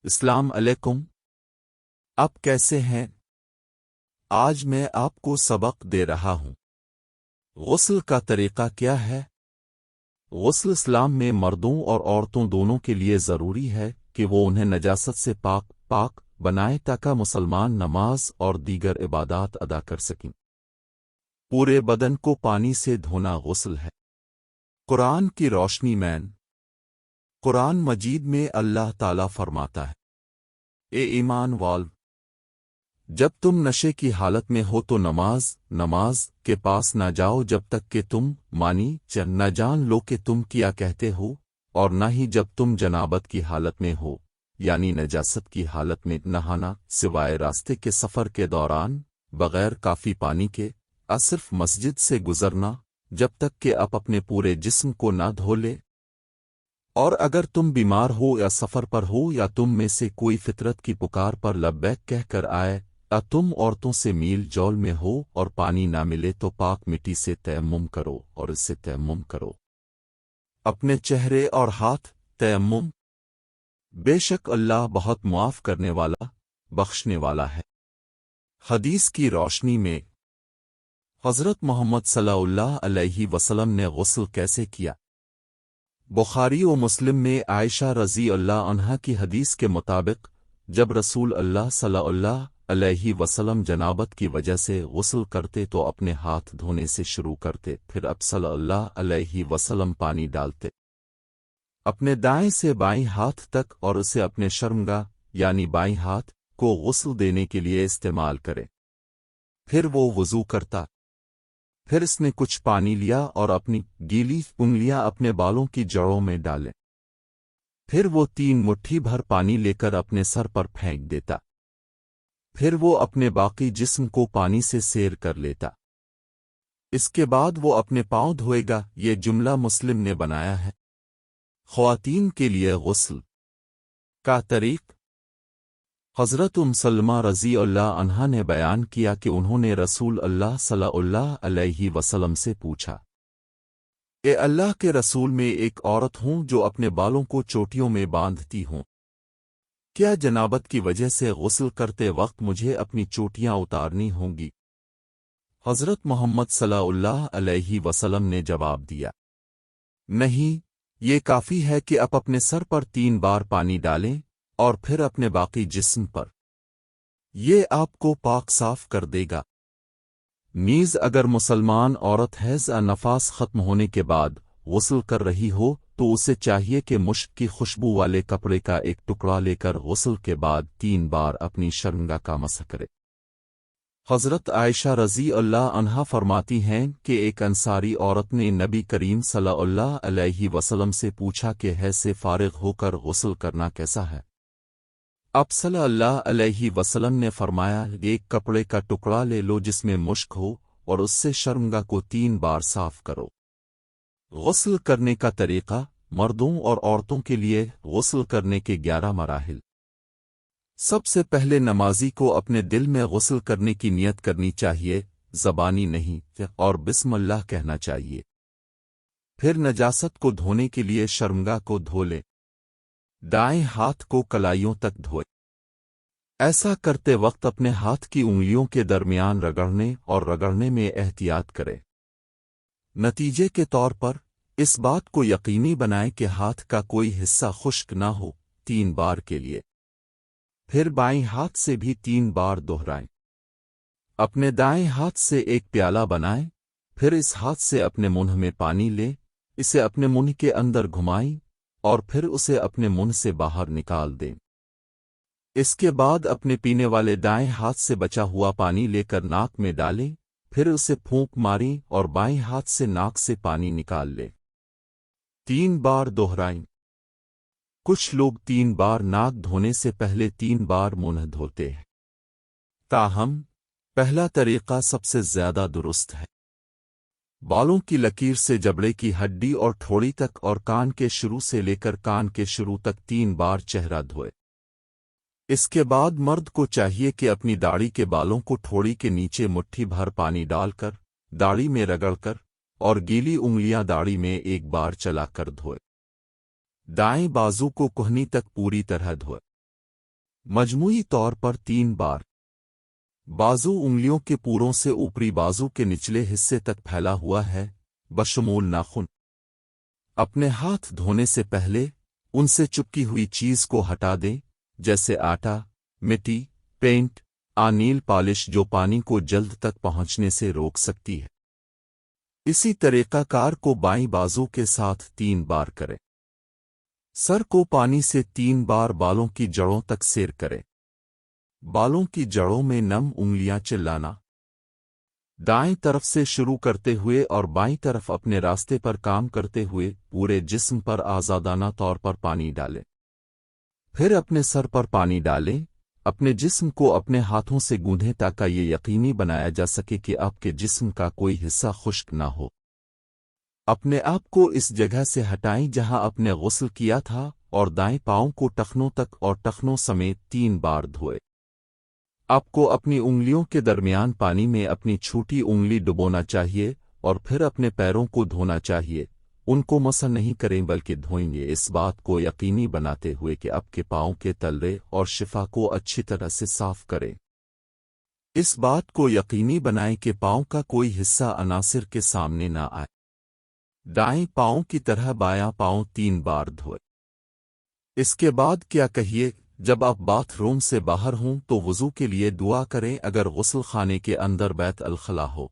السلام علیکم۔ آپ کیسے ہیں؟ آج میں آپ کو سبق دے رہا ہوں۔ غسل کا طریقہ کیا ہے؟ غسل اسلام میں مردوں اور عورتوں دونوں کے لیے ضروری ہے کہ وہ انہیں نجاست سے پاک بنائے تاکہ مسلمان نماز اور دیگر عبادات ادا کر سکیں۔ پورے بدن کو پانی سے دھونا غسل ہے۔ قرآن کی روشنی میں قرآن مجید میں اللہ تعالیٰ فرماتا ہے، اے ایمان والو، جب تم نشے کی حالت میں ہو تو نماز کے پاس نہ جاؤ جب تک کہ تم نہ جان لو کہ تم کیا کہتے ہو، اور نہ ہی جب تم جنابت کی حالت میں ہو، یعنی نجاست کی حالت میں نہانا سوائے راستے کے سفر کے دوران بغیر کافی پانی کے، صرف مسجد سے گزرنا جب تک کہ آپ اپنے پورے جسم کو نہ دھو لے۔ اور اگر تم بیمار ہو یا سفر پر ہو یا تم میں سے کوئی فطرت کی پکار پر لبیک کہہ کر آئے، یا تم عورتوں سے میل جول میں ہو اور پانی نہ ملے تو پاک مٹی سے تیمم کرو اور اس سے تیمم کرو اپنے چہرے اور ہاتھ۔ تیمم، بے شک اللہ بہت معاف کرنے والا بخشنے والا ہے۔ حدیث کی روشنی میں حضرت محمد صلی اللہ علیہ وسلم نے غسل کیسے کیا؟ بخاری و مسلم میں عائشہ رضی اللہ عنہا کی حدیث کے مطابق جب رسول اللہ صلی اللہ علیہ وسلم جنابت کی وجہ سے غسل کرتے تو اپنے ہاتھ دھونے سے شروع کرتے، پھر اب صلی اللہ علیہ وسلم پانی ڈالتے اپنے دائیں سے بائیں ہاتھ تک اور اسے اپنے شرمگاہ یعنی بائیں ہاتھ کو غسل دینے کے لیے استعمال کرے۔ پھر وہ وضو کرتا، پھر اس نے کچھ پانی لیا اور اپنی گیلی انگلیاں اپنے بالوں کی جڑوں میں ڈالے، پھر وہ 3 مٹھی بھر پانی لے کر اپنے سر پر پھینک دیتا، پھر وہ اپنے باقی جسم کو پانی سے سیر کر لیتا۔ اس کے بعد وہ اپنے پاؤں دھوئے گا۔ یہ جملہ مسلم نے بنایا ہے۔ خواتین کے لیے غسل کا طریق حضرت سلمہ رضی اللہ عنہا نے بیان کیا کہ انہوں نے رسول اللہ صلی اللہ علیہ وسلم سے پوچھا، اے اللہ کے رسول، میں ایک عورت ہوں جو اپنے بالوں کو چوٹیوں میں باندھتی ہوں، کیا جنابت کی وجہ سے غسل کرتے وقت مجھے اپنی چوٹیاں اتارنی ہوں گی؟ حضرت محمد صلی اللہ علیہ وسلم نے جواب دیا، نہیں، یہ کافی ہے کہ آپ اپنے سر پر 3 بار پانی ڈالیں اور پھر اپنے باقی جسم پر، یہ آپ کو پاک صاف کر دے گا۔ نیز اگر مسلمان عورت حیض یا نفاس ختم ہونے کے بعد غسل کر رہی ہو تو اسے چاہیے کہ مشک کی خوشبو والے کپڑے کا ایک ٹکڑا لے کر غسل کے بعد 3 بار اپنی شرمگاہ کا مسح کرے۔ حضرت عائشہ رضی اللہ عنہا فرماتی ہیں کہ ایک انصاری عورت نے نبی کریم صلی اللہ علیہ وسلم سے پوچھا کہ حیض سے فارغ ہو کر غسل کرنا کیسا ہے؟ آپ صلی اللہ علیہ وسلم نے فرمایا، ایک کپڑے کا ٹکڑا لے لو جس میں مشک ہو اور اس سے شرمگاہ کو 3 بار صاف کرو۔ غسل کرنے کا طریقہ مردوں اور عورتوں کے لیے غسل کرنے کے 11 مراحل۔ سب سے پہلے نمازی کو اپنے دل میں غسل کرنے کی نیت کرنی چاہیے، زبانی نہیں، اور بسم اللہ کہنا چاہیے۔ پھر نجاست کو دھونے کے لیے شرمگاہ کو دھو لے، دائیں ہاتھ کو کلائیوں تک دھوئے۔ ایسا کرتے وقت اپنے ہاتھ کی انگلیوں کے درمیان رگڑنے میں احتیاط کرے۔ نتیجے کے طور پر اس بات کو یقینی بنائیں کہ ہاتھ کا کوئی حصہ خشک نہ ہو 3 بار کے لیے۔ پھر بائیں ہاتھ سے بھی 3 بار دہرائیں۔ اپنے دائیں ہاتھ سے ایک پیالہ بنائیں، پھر اس ہاتھ سے اپنے منہ میں پانی لیں، اسے اپنے منہ کے اندر گھمائیں اور پھر اسے اپنے منہ سے باہر نکال دیں۔ اس کے بعد اپنے پینے والے دائیں ہاتھ سے بچا ہوا پانی لے کر ناک میں ڈالیں، پھر اسے پھونک ماریں اور بائیں ہاتھ سے ناک سے پانی نکال لیں۔ 3 بار دہرائیں۔ کچھ لوگ 3 بار ناک دھونے سے پہلے 3 بار منہ دھوتے ہیں، تاہم پہلا طریقہ سب سے زیادہ درست ہے۔ بالوں کی لکیر سے جبڑے کی ہڈی اور ٹھوڑی تک اور کان کے شروع سے لے کر کان کے شروع تک 3 بار چہرہ دھوئے۔ اس کے بعد مرد کو چاہیے کہ اپنی داڑھی کے بالوں کو ٹھوڑی کے نیچے مٹھی بھر پانی ڈال کر داڑھی میں رگڑ کر اور گیلی انگلیاں داڑھی میں 1 بار چلا کر دھوئے۔ دائیں بازو کو کہنی تک پوری طرح دھوئے۔ مجموعی طور پر 3 بار۔ بازو انگلیوں کے پوروں سے اوپری بازو کے نچلے حصے تک پھیلا ہوا ہے، بشمول ناخن۔ اپنے ہاتھ دھونے سے پہلے ان سے چپکی ہوئی چیز کو ہٹا دیں، جیسے آٹا، مٹی، پینٹ، نیل پالش جو پانی کو جلد تک پہنچنے سے روک سکتی ہے۔ اسی طریقہ کار کو بائیں بازو کے ساتھ 3 بار کریں۔ سر کو پانی سے 3 بار بالوں کی جڑوں تک سیر کریں۔ بالوں کی جڑوں میں نم انگلیاں چلانا۔ دائیں طرف سے شروع کرتے ہوئے اور بائیں طرف اپنے راستے پر کام کرتے ہوئے پورے جسم پر آزادانہ طور پر پانی ڈالیں۔ پھر اپنے سر پر پانی ڈالیں۔ اپنے جسم کو اپنے ہاتھوں سے گوندھیں تاکہ یہ یقینی بنایا جا سکے کہ آپ کے جسم کا کوئی حصہ خشک نہ ہو۔ اپنے آپ کو اس جگہ سے ہٹائیں جہاں آپ نے غسل کیا تھا اور دائیں پاؤں کو ٹخنوں تک اور ٹخنوں سمیت 3 بار دھوئے۔ آپ کو اپنی انگلیوں کے درمیان پانی میں اپنی چھوٹی انگلی ڈبونا چاہیے اور پھر اپنے پیروں کو دھونا چاہیے۔ ان کو مسح نہیں کریں بلکہ دھوئیں گے، اس بات کو یقینی بناتے ہوئے کہ آپ کے پاؤں کے تلوے اور شفا کو اچھی طرح سے صاف کریں۔ اس بات کو یقینی بنائیں کہ پاؤں کا کوئی حصہ عناصر کے سامنے نہ آئے۔ دائیں پاؤں کی طرح بایاں پاؤں 3 بار دھوئے۔ اس کے بعد کیا کہیے؟ جب آپ باتھ روم سے باہر ہوں تو وضو کے لیے دعا کریں، اگر غسل خانے کے اندر بیت الخلا ہو